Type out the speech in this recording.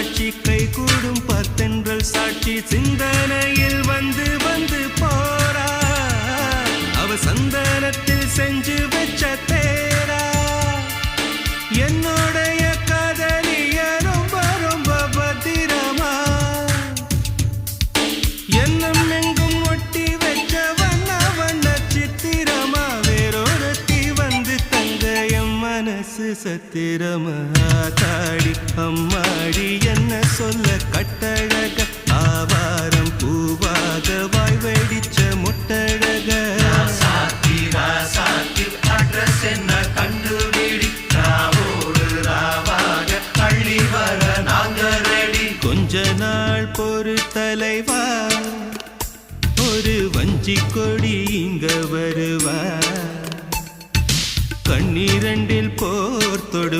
சாட்சி கை கூடும் பத்தென்றல் சாட்சி சிந்தனையில் வந்து வந்து போறா அவ சந்தனத்தில் செஞ்சு வச்ச தேரா என்னுடைய காதலிய ரொம்ப ரொம்ப பத்திரமா என்னம் எங்கும் ஒட்டி வச்ச வண்ண வண்ண சித்திரமா வேறொருத்தி வந்து தங்க என் மனசு சத்திரமா தாடி அம்மாடி என்ன சொல்ல கட்டழக ஆவாரம் பூவாக வாய் வெடிச்ச முட்டழக அட்ரஸ் என்ன கண்டுபிடி ராவோடு ராவாக அள்ளி வர நாங்க ரெடி கொஞ்ச நாள் பொறு தலைவா ஒரு வஞ்சி கொடி இங்க வருவா கண்ணீரண்டில் போர் தொடு